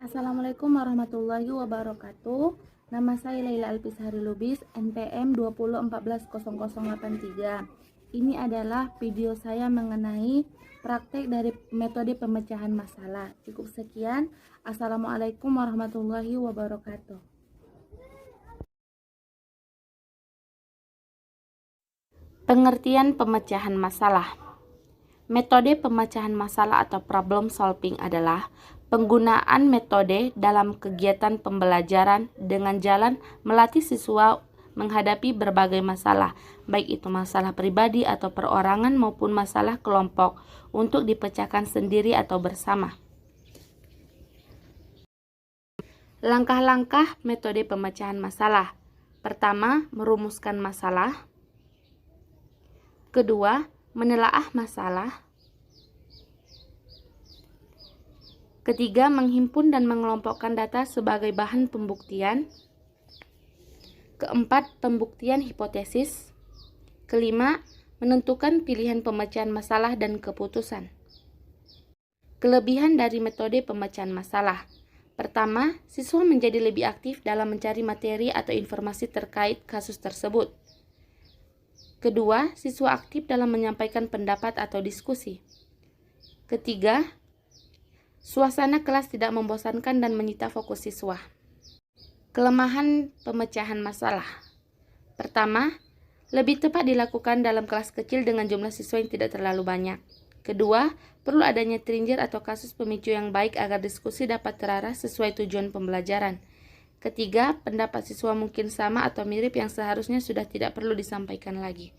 Assalamualaikum warahmatullahi wabarakatuh. Nama saya Laila Alpisari Lubis, NPM 20140083. Ini adalah video saya mengenai praktek dari metode pemecahan masalah. Cukup sekian. Assalamualaikum warahmatullahi wabarakatuh. Pengertian pemecahan masalah. Metode pemecahan masalah atau problem solving adalah penggunaan metode dalam kegiatan pembelajaran dengan jalan melatih siswa menghadapi berbagai masalah, baik itu masalah pribadi atau perorangan maupun masalah kelompok, untuk dipecahkan sendiri atau bersama. Langkah-langkah metode pemecahan masalah. Pertama, merumuskan masalah. Kedua, menelaah masalah. Ketiga, menghimpun dan mengelompokkan data sebagai bahan pembuktian. Keempat, pembuktian hipotesis. Kelima, menentukan pilihan pemecahan masalah dan keputusan. Kelebihan dari metode pemecahan masalah. Pertama, siswa menjadi lebih aktif dalam mencari materi atau informasi terkait kasus tersebut. Kedua, siswa aktif dalam menyampaikan pendapat atau diskusi. Ketiga, suasana kelas tidak membosankan dan menyita fokus siswa. Kelemahan pemecahan masalah. Pertama, lebih tepat dilakukan dalam kelas kecil dengan jumlah siswa yang tidak terlalu banyak. Kedua, perlu adanya trigger atau kasus pemicu yang baik agar diskusi dapat terarah sesuai tujuan pembelajaran. Ketiga, pendapat siswa mungkin sama atau mirip yang seharusnya sudah tidak perlu disampaikan lagi.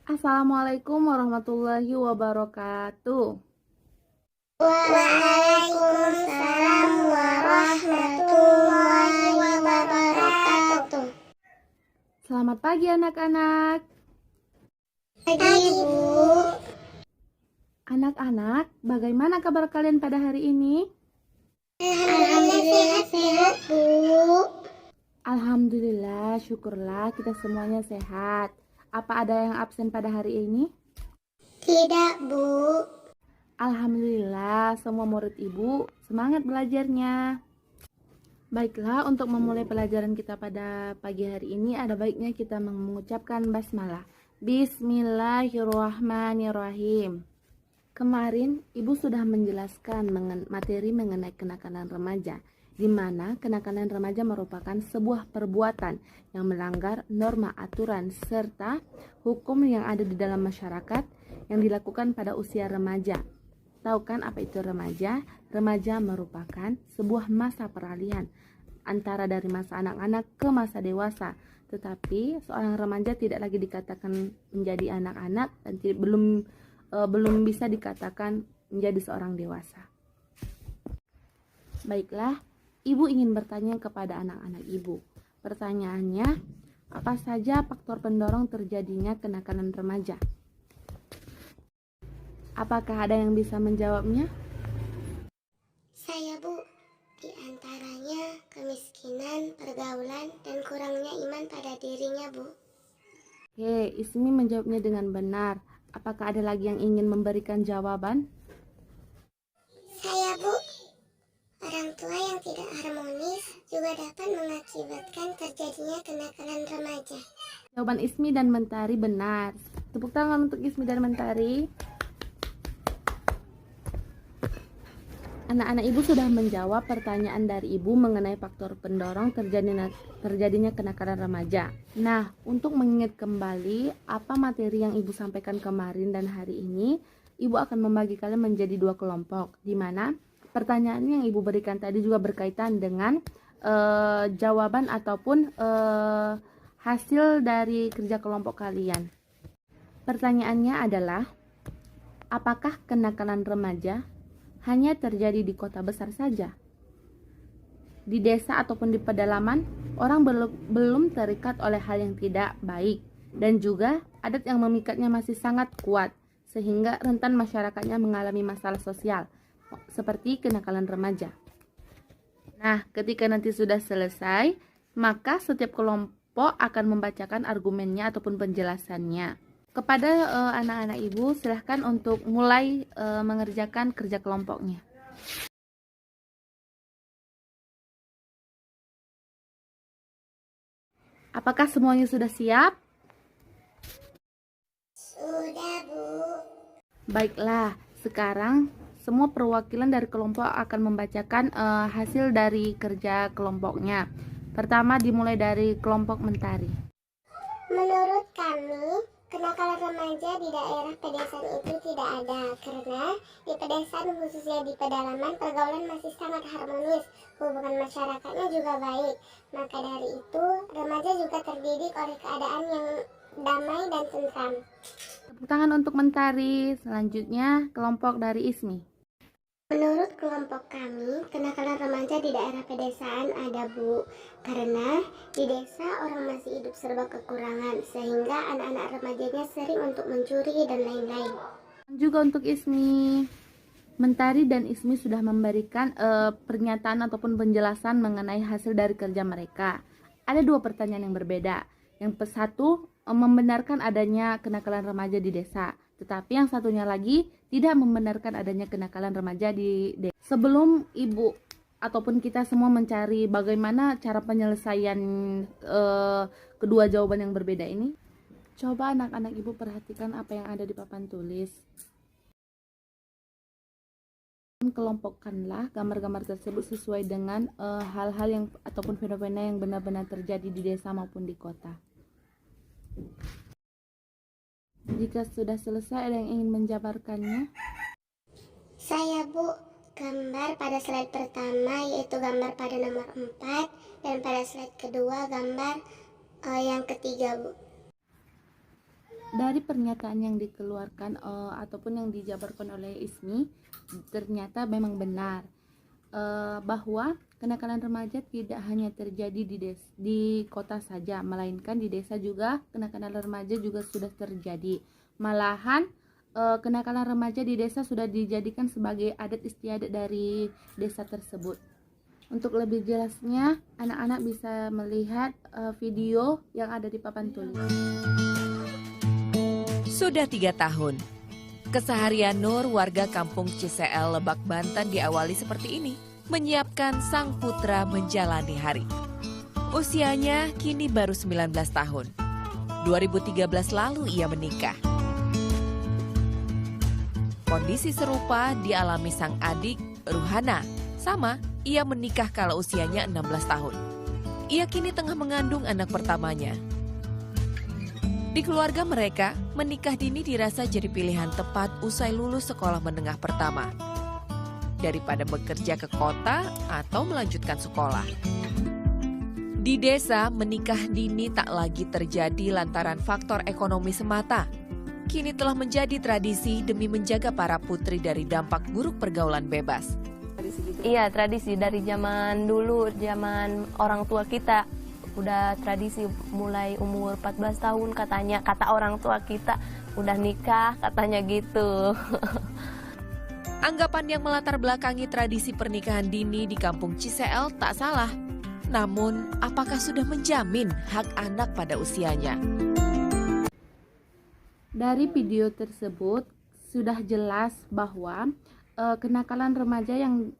Assalamualaikum warahmatullahi wabarakatuh. Waalaikumsalam warahmatullahi wabarakatuh. Selamat pagi anak-anak. Pagi, Bu. Anak-anak, bagaimana kabar kalian pada hari ini? Alhamdulillah sehat, Bu. Alhamdulillah, syukurlah kita semuanya sehat. Apa ada yang absen pada hari ini? Tidak, Bu. Alhamdulillah, semua murid ibu semangat belajarnya. Baiklah, untuk memulai pelajaran kita pada pagi hari ini, ada baiknya kita mengucapkan basmalah. Bismillahirrahmanirrahim. Kemarin, Ibu sudah menjelaskan materi mengenai kenakalan remaja, di mana kenakalan remaja merupakan sebuah perbuatan yang melanggar norma aturan serta hukum yang ada di dalam masyarakat yang dilakukan pada usia remaja. Tahu kan apa itu remaja? Remaja merupakan sebuah masa peralihan antara dari masa anak-anak ke masa dewasa. Tetapi seorang remaja tidak lagi dikatakan menjadi anak-anak dan belum bisa dikatakan menjadi seorang dewasa. Baiklah, Ibu ingin bertanya kepada anak-anak Ibu. Pertanyaannya, apa saja faktor pendorong terjadinya kenakalan remaja? Apakah ada yang bisa menjawabnya? Saya, Bu. Di antaranya kemiskinan, pergaulan, dan kurangnya iman pada dirinya, Bu. Oke, Ismi menjawabnya dengan benar. Apakah ada lagi yang ingin memberikan jawaban? Saya, Bu. Orang tua yang tidak harmonis juga dapat mengakibatkan terjadinya kenakalan remaja. Jawaban Ismi dan Mentari benar. Tepuk tangan untuk Ismi dan Mentari. Anak-anak Ibu sudah menjawab pertanyaan dari Ibu mengenai faktor pendorong terjadinya kenakalan remaja. Nah, untuk mengingat kembali apa materi yang Ibu sampaikan kemarin dan hari ini, Ibu akan membagi kalian menjadi dua kelompok, di mana pertanyaan yang Ibu berikan tadi juga berkaitan dengan jawaban ataupun hasil dari kerja kelompok kalian. Pertanyaannya adalah, apakah kenakalan remaja hanya terjadi di kota besar saja? Di desa ataupun di pedalaman, orang belum terikat oleh hal yang tidak baik, dan juga adat yang memikatnya masih sangat kuat, sehingga rentan masyarakatnya mengalami masalah sosial, seperti kenakalan remaja. Nah, ketika nanti sudah selesai, maka setiap kelompok akan membacakan argumennya ataupun penjelasannya. Kepada anak-anak ibu, silahkan untuk mulai mengerjakan kerja kelompoknya. Apakah semuanya sudah siap? Sudah, Bu. Baiklah, sekarang semua perwakilan dari kelompok akan membacakan hasil dari kerja kelompoknya. Pertama dimulai dari kelompok Mentari. Menurut kami, kenakalan remaja di daerah pedesaan itu tidak ada karena di pedesaan khususnya di pedalaman pergaulan masih sangat harmonis, hubungan masyarakatnya juga baik. Maka dari itu, remaja juga terdidik oleh keadaan yang damai dan tentram. Tepuk tangan untuk Mentari. Selanjutnya kelompok dari Ismi. Menurut kelompok kami, kenakalan remaja di daerah pedesaan ada, Bu. Karena di desa orang masih hidup serba kekurangan, sehingga anak-anak remajanya sering untuk mencuri dan lain-lain. Juga untuk Ismi. Mentari dan Ismi sudah memberikan pernyataan ataupun penjelasan mengenai hasil dari kerja mereka. Ada dua pertanyaan yang berbeda. Yang satu membenarkan adanya kenakalan remaja di desa, tetapi yang satunya lagi tidak membenarkan adanya kenakalan remaja di desa. Sebelum ibu ataupun kita semua mencari bagaimana cara penyelesaian kedua jawaban yang berbeda ini, coba anak-anak ibu perhatikan apa yang ada di papan tulis. Kelompokkanlah gambar-gambar tersebut sesuai dengan hal-hal yang ataupun fenomena yang benar-benar terjadi di desa maupun di kota. Jika sudah selesai, ada yang ingin menjabarkannya? Saya, Bu. Gambar pada slide pertama yaitu gambar pada nomor 4 dan pada slide kedua gambar yang ketiga, Bu. Dari pernyataan yang dikeluarkan ataupun yang dijabarkan oleh Ismi, ternyata memang benar bahwa kenakalan remaja tidak hanya terjadi di kota saja, melainkan di desa juga kenakalan remaja juga sudah terjadi. Malahan kenakalan remaja di desa sudah dijadikan sebagai adat istiadat dari desa tersebut. Untuk lebih jelasnya, anak-anak bisa melihat video yang ada di papan tulis. Sudah 3 tahun, keseharian Nur warga kampung Ciseel, Lebak, Banten diawali seperti ini, menyiapkan sang putra menjalani hari. Usianya kini baru 19 tahun. 2013 lalu ia menikah. Kondisi serupa dialami sang adik, Ruhana. Sama, ia menikah kala usianya 16 tahun. Ia kini tengah mengandung anak pertamanya. Di keluarga mereka, menikah dini dirasa jadi pilihan tepat usai lulus sekolah menengah pertama, daripada bekerja ke kota atau melanjutkan sekolah. Di desa, menikah dini tak lagi terjadi lantaran faktor ekonomi semata. Kini telah menjadi tradisi demi menjaga para putri dari dampak buruk pergaulan bebas. Iya, tradisi dari zaman dulu, zaman orang tua kita. Udah tradisi mulai umur 14 tahun katanya, kata orang tua kita udah nikah katanya gitu. Anggapan yang melatar belakangi tradisi pernikahan dini di kampung Ciseel tak salah. Namun, apakah sudah menjamin hak anak pada usianya? Dari video tersebut sudah jelas bahwa kenakalan remaja yang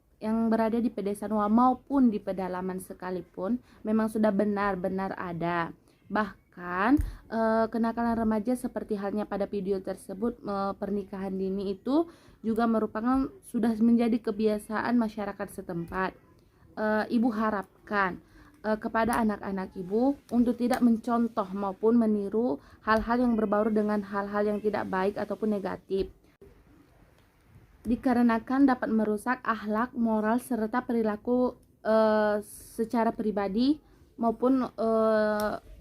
berada di pedesaan maupun di pedalaman sekalipun memang sudah benar-benar ada. Bahkan kenakalan remaja seperti halnya pada video tersebut, pernikahan dini itu juga merupakan sudah menjadi kebiasaan masyarakat setempat. Ibu harapkan kepada anak-anak ibu untuk tidak mencontoh maupun meniru hal-hal yang berbaur dengan hal-hal yang tidak baik ataupun negatif, dikarenakan dapat merusak akhlak, moral, serta perilaku secara pribadi maupun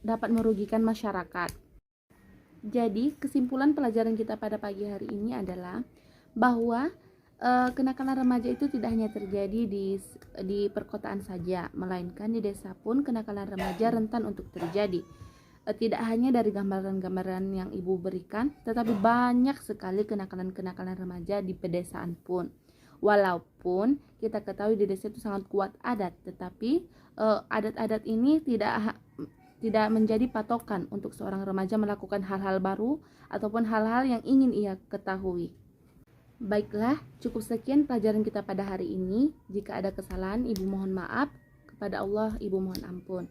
dapat merugikan masyarakat. Jadi, kesimpulan pelajaran kita pada pagi hari ini adalah bahwa kenakalan remaja itu tidak hanya terjadi di perkotaan saja, melainkan di desa pun kenakalan remaja rentan untuk terjadi. Tidak hanya dari gambaran-gambaran yang ibu berikan, tetapi banyak sekali kenakalan-kenakalan remaja di pedesaan pun. Walaupun kita ketahui di desa itu sangat kuat adat, tetapi adat-adat ini tidak menjadi patokan untuk seorang remaja melakukan hal-hal baru ataupun hal-hal yang ingin ia ketahui. Baiklah, cukup sekian pelajaran kita pada hari ini. Jika ada kesalahan, Ibu mohon maaf. Kepada Allah, Ibu mohon ampun.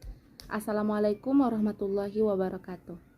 Assalamualaikum warahmatullahi wabarakatuh.